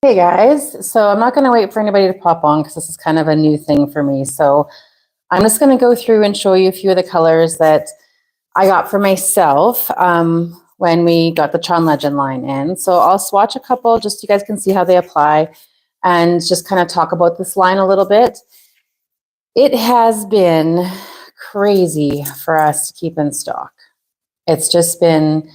Hey guys, so I'm not going to wait for anybody to pop on because this is kind of a new thing for me. So I'm just going to go through and show you a few of the colors that I got for myself when we got the Chaun Legend line in. So I'll swatch a couple just so you guys can see how they apply and just kind of talk about this line a little bit. It has been crazy for us to keep in stock. It's just been,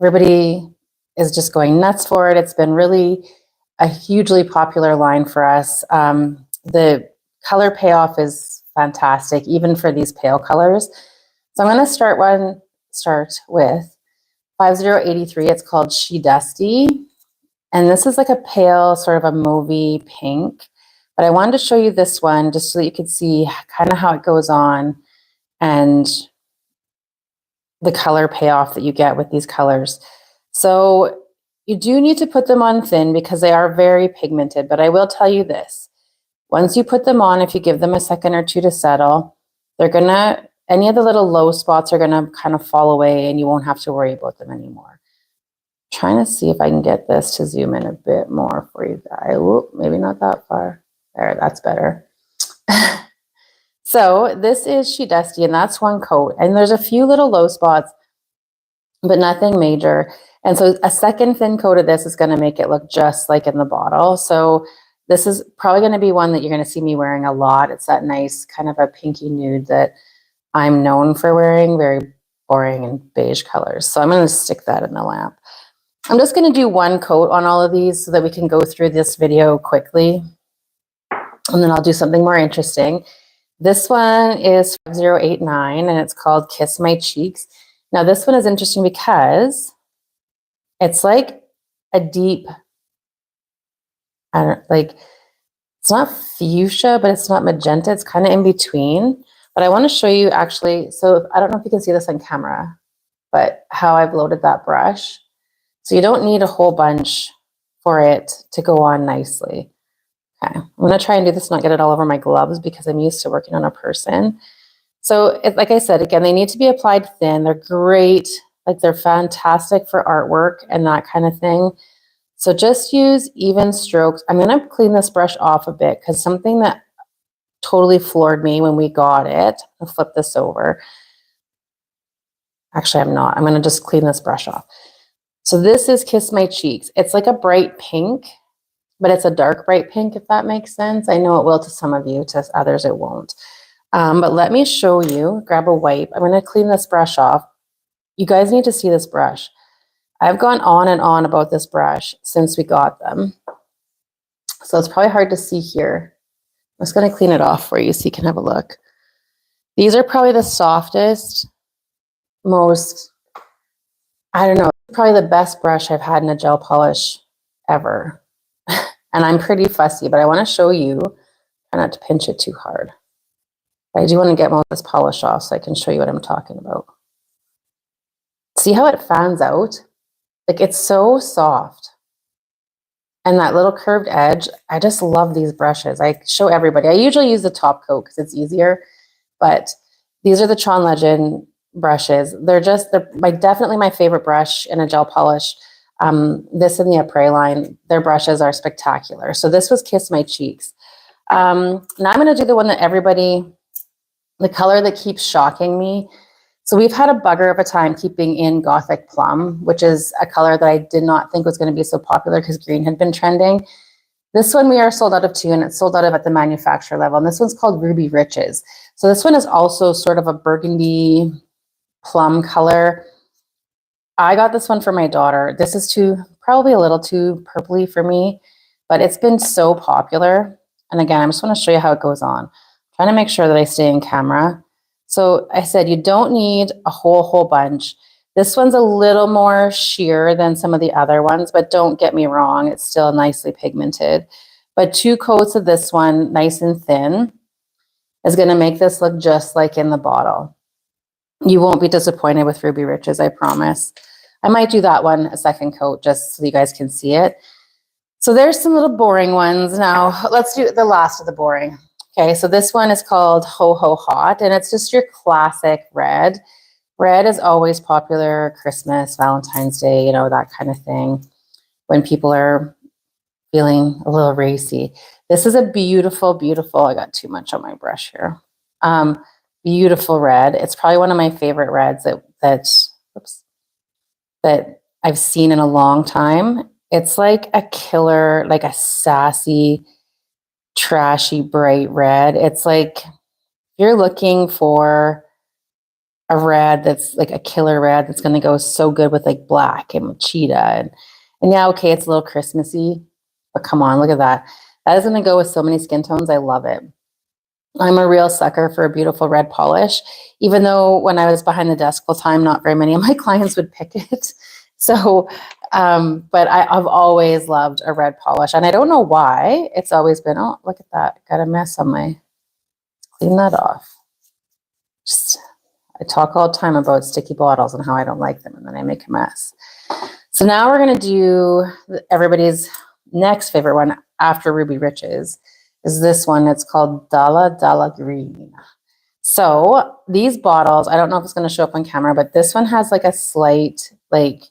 everybody is just going nuts for it. It's been really a hugely popular line for us. The color payoff is fantastic, even for these pale colors. So I'm going to start with 5083. It's called She Dusty. And this is like a pale, sort of a mauvey pink. But I wanted to show you this one just so that you could see kind of how it goes on and the color payoff that you get with these colors. So you do need to put them on thin because they are very pigmented, but I will tell you this. Once you put them on, if you give them a second or two to settle, they're gonna, any of the little low spots are gonna kind of fall away and you won't have to worry about them anymore. I'm trying to see if I can get this to zoom in a bit more for you guys. Whoop, maybe not that far. There, that's better. So this is She Dusty, and that's one coat. And there's a few little low spots, but nothing major. And so a second thin coat of this is going to make it look just like in the bottle. So this is probably going to be one that you're going to see me wearing a lot. It's that nice kind of a pinky nude that I'm known for wearing, very boring and beige colors. So I'm going to stick that in the lamp. I'm just going to do one coat on all of these so that we can go through this video quickly. And then I'll do something more interesting. This one is 5089 and it's called Kiss My Cheeks. Now this one is interesting because it's like a deep, it's not fuchsia, but it's not magenta. It's kind of in between. But I want to show you actually, so I don't know if you can see this on camera, but how I've loaded that brush. So you don't need a whole bunch for it to go on nicely. Okay, I'm going to try and do this, not get it all over my gloves because I'm used to working on a person. So like I said, again, they need to be applied thin. They're great. Like they're fantastic for artwork and that kind of thing. So just use even strokes. I'm going to clean this brush off a bit because something that totally floored me when we got it. I'll flip this over. Actually, I'm not. I'm going to just clean this brush off. So this is Kiss My Cheeks. It's like a bright pink, but it's a dark bright pink, if that makes sense. I know it will to some of you, to others it won't. But let me show you, grab a wipe. I'm going to clean this brush off. You guys need to see this brush. I've gone on and on about this brush since we got them. So it's probably hard to see here. I'm just going to clean it off for you so you can have a look. These are probably the softest, most, I don't know, probably the best brush I've had in a gel polish ever. And I'm pretty fussy, but I want to show you, try not to pinch it too hard. But I do want to get most of this polish off so I can show you what I'm talking about. See how it fans out? Like it's so soft. And that little curved edge, I just love these brushes. I show everybody. I usually use the top coat because it's easier, but these are the Chaun Legend brushes. They're definitely my favorite brush in a gel polish. This and the Après line, their brushes are spectacular. So this was Kiss My Cheeks. Now I'm going to do the one that the color that keeps shocking me. So we've had a bugger of a time keeping in Gothic Plum, which is a color that I did not think was going to be so popular because green had been trending. This one we are sold out of too, and it's sold out of at the manufacturer level. And this one's called Ruby Riches. So this one is also sort of a burgundy plum color. I got this one for my daughter. This is probably a little too purpley for me, but it's been so popular. And again, I just want to show you how it goes on. I'm trying to make sure that I stay in camera. So I said, you don't need a whole bunch. This one's a little more sheer than some of the other ones, but don't get me wrong, it's still nicely pigmented. But 2 coats of this one, nice and thin, is going to make this look just like in the bottle. You won't be disappointed with Ruby Riches, I promise. I might do that one a second coat just so you guys can see it. So there's some little boring ones. Now let's do the last of the boring. Okay, so this one is called Ho Ho Hot, and it's just your classic red. Red is always popular, Christmas, Valentine's Day, you know, that kind of thing, when people are feeling a little racy. This is a beautiful, beautiful, I got too much on my brush here. Beautiful red. It's probably one of my favorite reds that I've seen in a long time. It's like a killer, like a sassy, trashy, bright red. It's like you're looking for a red that's like a killer red that's going to go so good with like black and cheetah. And yeah, okay, it's a little Christmassy, but come on, look at that. That is going to go with so many skin tones. I love it. I'm a real sucker for a beautiful red polish, even though when I was behind the desk full time, not very many of my clients would pick it. So, but I've always loved a red polish, and I don't know why. It's always been, oh, look at that. Got a mess on my, clean that off. I talk all the time about sticky bottles and how I don't like them, and then I make a mess. So now we're going to do everybody's next favorite one after Ruby Riches is this one. It's called Dala Dala Green. So these bottles, I don't know if it's going to show up on camera, but this one has like a slight like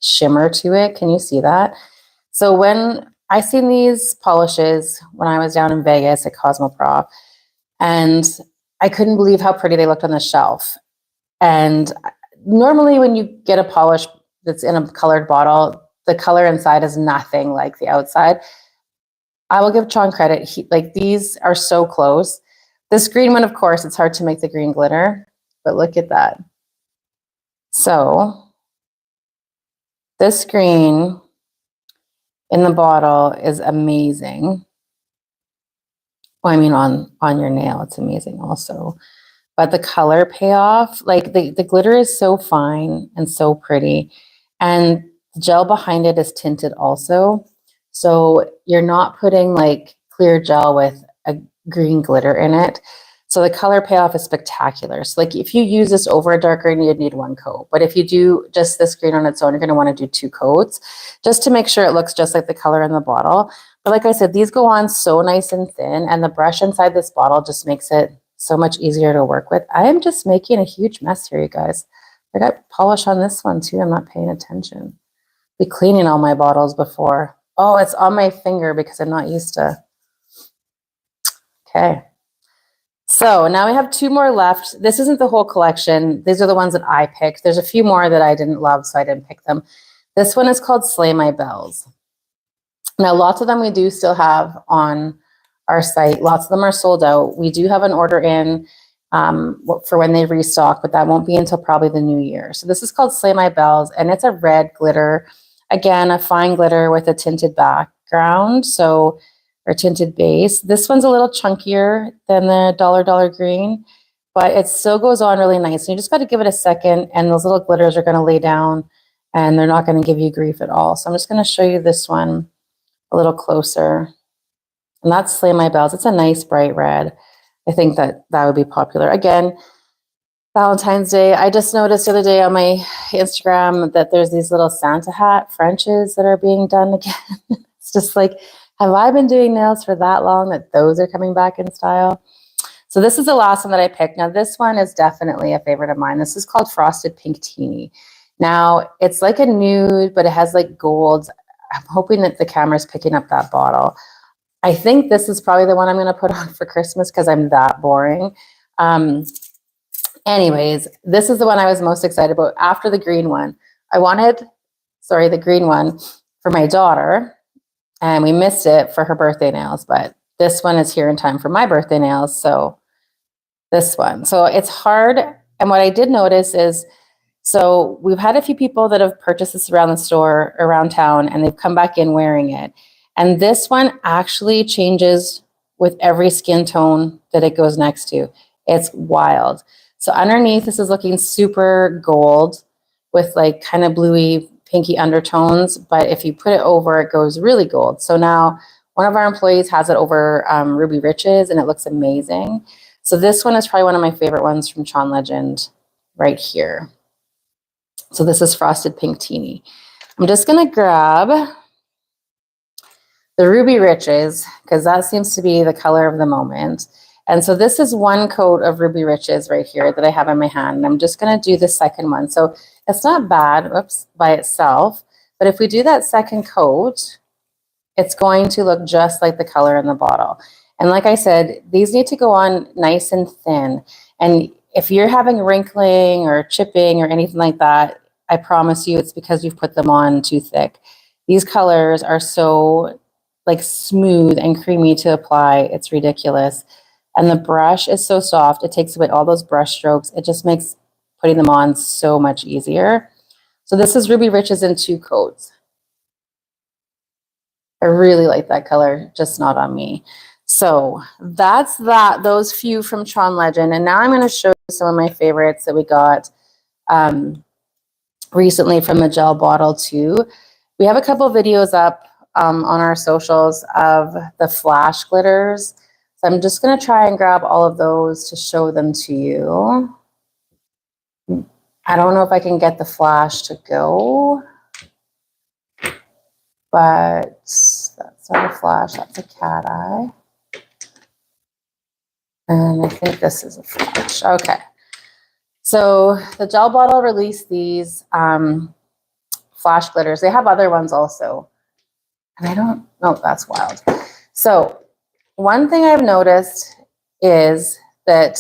shimmer to it. Can you see that? So when I seen these polishes when I was down in Vegas at Cosmoprof, and I couldn't believe how pretty they looked on the shelf. And normally when you get a polish that's in a colored bottle, the color inside is nothing like the outside. I will give Chaun credit. Like these are so close. This green one, of course, it's hard to make the green glitter, but look at that. So this green in the bottle is amazing. Well, I mean, on your nail, it's amazing also. But the color payoff, like the glitter is so fine and so pretty. And the gel behind it is tinted also. So you're not putting like clear gel with a green glitter in it. So the color payoff is spectacular. So like if you use this over a dark green, you'd need one coat. But if you do just this green on its own, you're going to want to do 2 coats just to make sure it looks just like the color in the bottle. But like I said, these go on so nice and thin, and the brush inside this bottle just makes it so much easier to work with. I am just making a huge mess here, you guys. I got polish on this one too. I'm not paying attention. Be cleaning all my bottles before. Oh, it's on my finger because I'm not used to. Okay. So now we have 2 more left. This isn't the whole collection. These are the ones that I picked. There's a few more that I didn't love, so I didn't pick them. This one is called Slay My Bells. Now, lots of them we do still have on our site. Lots of them are sold out. We do have an order in for when they restock, but that won't be until probably the new year. So this is called Slay My Bells, and it's a red glitter. Again, a fine glitter with a tinted background, so or tinted base. This one's a little chunkier than the Dollar Green, but it still goes on really nice. And you just got to give it a second, and those little glitters are going to lay down, and they're not going to give you grief at all. So I'm just going to show you this one a little closer. And that's Slay My Bells. It's a nice bright red. I think that would be popular. Again, Valentine's Day. I just noticed the other day on my Instagram that there's these little Santa hat Frenches that are being done again. It's just like, have I been doing nails for that long that those are coming back in style? So this is the last one that I picked. Now this one is definitely a favorite of mine. This is called Frosted Pink Teeny. Now it's like a nude, but it has like gold. I'm hoping that the camera's picking up that bottle. I think this is probably the one I'm going to put on for Christmas because I'm that boring. Anyways, this is the one I was most excited about after the green one. I wanted, the green one for my daughter, and we missed it for her birthday nails, but this one is here in time for my birthday nails. So this one. So it's hard. And what I did notice is, so we've had a few people that have purchased this around the store, around town, and they've come back in wearing it. And this one actually changes with every skin tone that it goes next to. It's wild. So underneath, this is looking super gold with like kind of bluey, pinky undertones. But if you put it over, it goes really gold. So now one of our employees has it over Ruby Riches, and it looks amazing. So this one is probably one of my favorite ones from Chaun Legend right here. So this is Frosted Pink Teeny. I'm just going to grab the Ruby Riches because that seems to be the color of the moment. And so this is one coat of Ruby Riches right here that I have in my hand. And I'm just going to do the second one. So it's not bad, by itself. But if we do that second coat, it's going to look just like the color in the bottle. And like I said, these need to go on nice and thin. And if you're having wrinkling or chipping or anything like that, I promise you it's because you've put them on too thick. These colors are so like smooth and creamy to apply. It's ridiculous. And the brush is so soft. It takes away all those brush strokes. It just makes putting them on so much easier. So this is Ruby Riches in 2 coats. I really like that color, just not on me. So that's those few from Chaun Legend. And now I'm going to show you some of my favorites that we got recently from the gel bottle too. We have a couple videos up on our socials of the flash glitters. So I'm just going to try and grab all of those to show them to you. I don't know if I can get the flash to go, but that's not a flash, that's a cat eye. And I think this is a flash. Okay. So the gel bottle released these flash glitters. They have other ones also. And I don't know, that's wild. So one thing I've noticed is that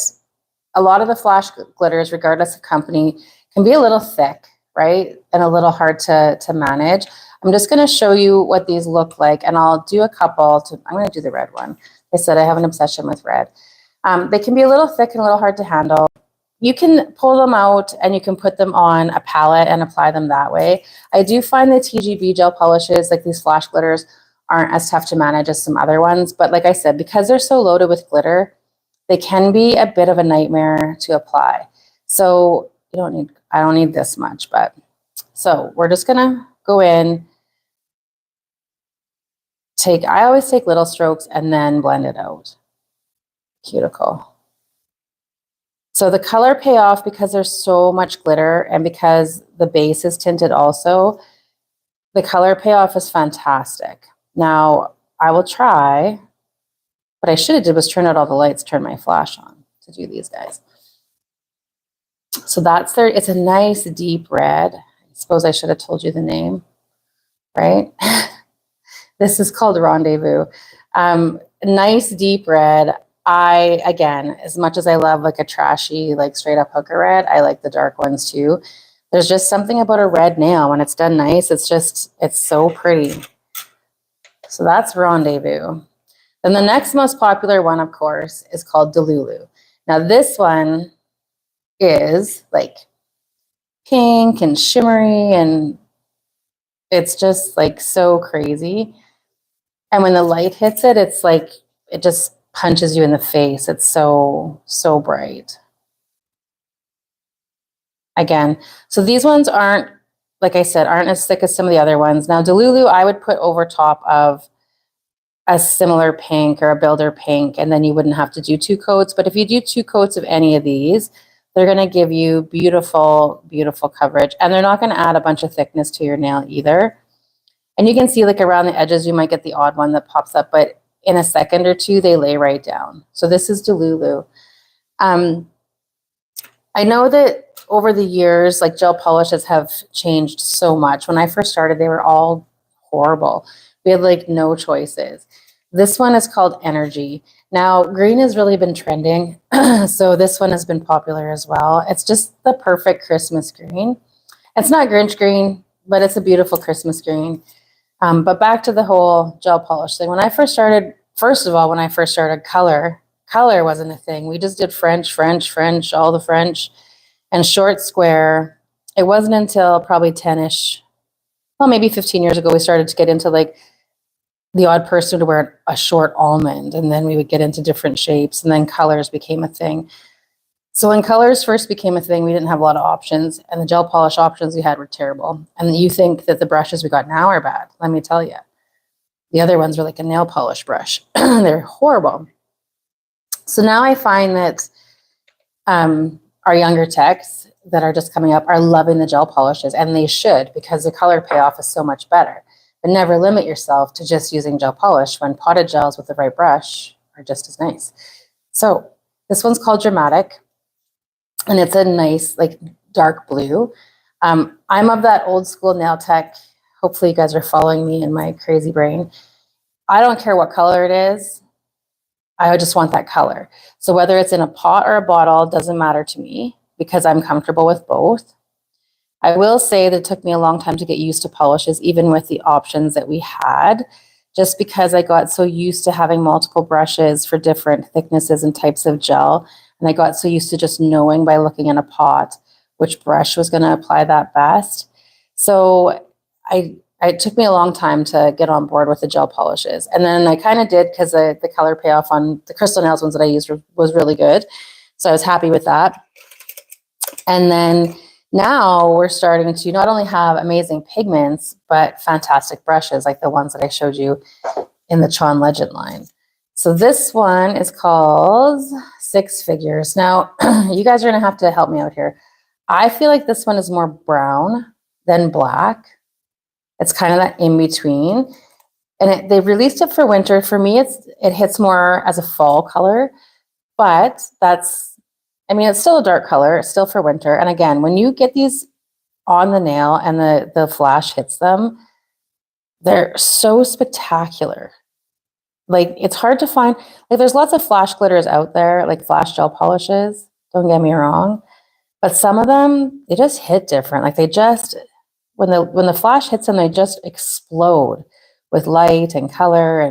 a lot of the flash glitters, regardless of company, can be a little thick, right? And a little hard to manage. I'm just going to show you what these look like, and I'll do a couple. I'm going to do the red one. I said I have an obsession with red. They can be a little thick and a little hard to handle. You can pull them out and you can put them on a palette and apply them that way. I do find the TGB gel polishes, like these flash glitters, aren't as tough to manage as some other ones. But like I said, because they're so loaded with glitter, they can be a bit of a nightmare to apply. So I don't need this much, but so we're just gonna go in, I always take little strokes and then blend it out. Cuticle. So the color payoff, because there's so much glitter and because the base is tinted also, the color payoff is fantastic. Now I will try, what I should have did was turn out all the lights, turn my flash on to do these guys. So that's it's a nice deep red. I suppose I should have told you the name, right? This is called Rendezvous. Nice deep red. Again, as much as I love like a trashy, like straight up hooker red, I like the dark ones too. There's just something about a red nail when it's done nice. It's so pretty. So that's Rendezvous. Then the next most popular one, of course, is called Delulu. Now this one is like pink and shimmery, and it's just like so crazy. And when the light hits it, it's like, it just punches you in the face. It's so, so bright. Again, so these ones aren't, like I said, aren't as thick as some of the other ones. Now, Delulu, I would put over top of a similar pink or a builder pink, and then you wouldn't have to do 2 coats. But if you do 2 coats of any of these, they're going to give you beautiful, beautiful coverage. And they're not going to add a bunch of thickness to your nail either. And you can see like around the edges, you might get the odd one that pops up, but in a second or two, they lay right down. So this is Delulu. I know that over the years, like gel polishes have changed so much. When I first started, they were all horrible. We had like no choices. This one is called Energy. Now, green has really been trending. So this one has been popular as well. It's just the perfect Christmas green. It's not Grinch green, but it's a beautiful Christmas green. But back to the whole gel polish thing. When I first started, color wasn't a thing. We just did French, all the French, and short square. It wasn't until probably 10-ish, well, maybe 15 years ago, we started to get into like the odd person to wear a short almond, and then we would get into different shapes, and then colors became a thing. So when colors first became a thing, we didn't have a lot of options, and the gel polish options we had were terrible. And you think that the brushes we got now are bad. Let me tell you. The other ones were like a nail polish brush. They're horrible. So now I find that our younger techs that are just coming up are loving the gel polishes, and they should, because the color payoff is so much better. But never limit yourself to just using gel polish when potted gels with the right brush are just as nice. So this one's called Dramatic. And it's a nice, like, dark blue. I'm of that old school nail tech. Hopefully you guys are following me in my crazy brain. I don't care what color it is. I just want that color. So whether it's in a pot or a bottle, doesn't matter to me because I'm comfortable with both. I will say that it took me a long time to get used to polishes, even with the options that we had, just because I got so used to having multiple brushes for different thicknesses and types of gel. And I got so used to just knowing by looking in a pot which brush was going to apply that best. So it took me a long time to get on board with the gel polishes. And then I kind of did because the color payoff on the Crystal Nails ones that I used was really good. So I was happy with that. And then now we're starting to not only have amazing pigments, but fantastic brushes like the ones that I showed you in the Chaun Legend line. So this one is called Six Figures. Now, you guys are going to have to help me out here. I feel like this one is more brown than black. It's kind of that in between. And they released it for winter. For me, it hits more as a fall color, but it's still a dark color, it's still for winter. And again, when you get these on the nail and the flash hits them, they're so spectacular. Like, it's hard to find, like, there's lots of flash glitters out there, like flash gel polishes, don't get me wrong. But some of them, they just hit different. Like, they just, when the flash hits them, they just explode with light and color,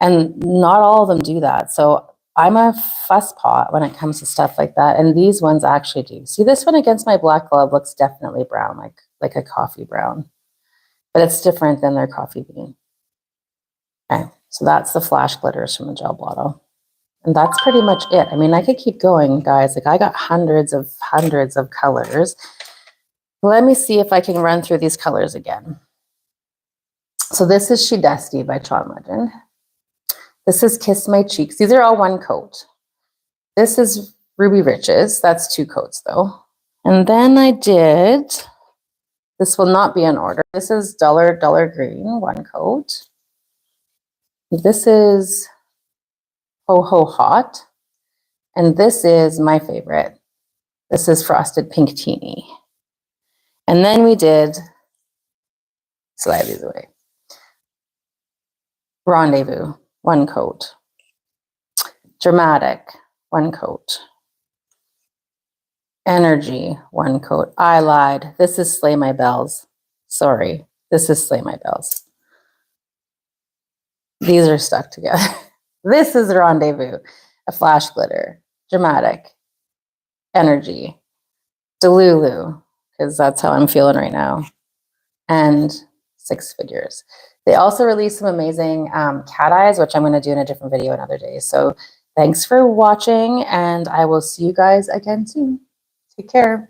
and not all of them do that. So I'm a fuss pot when it comes to stuff like that, and these ones actually do. See, this one against my black glove looks definitely brown, like a coffee brown, but it's different than their coffee bean. Okay, so that's the flash glitters from the gel bottle, and that's pretty much it. I mean, I could keep going, guys. Like, I got hundreds of colors. Let me see if I can run through these colors again. So this is She Dusty by Chaun Legend. This is Kiss My Cheeks. These are all one coat. This is Ruby Riches. That's 2 coats though. And then I did, this will not be in order. This is Duller Green, 1 coat. This is Ho Ho Hot. And this is my favorite. This is Frosted Pink Teeny. And then we did, slide these away, Rendezvous, 1 coat. Dramatic, 1 coat. Energy, 1 coat. I lied. This is Slay My Bells. Sorry, this is Slay My Bells. These are stuck together. This is Rendezvous, a flash glitter. Dramatic, Energy, Delulu, because that's how I'm feeling right now, and Six Figures. They also released some amazing cat eyes, which I'm going to do in a different video another day. So thanks for watching, and I will see you guys again soon. Take care.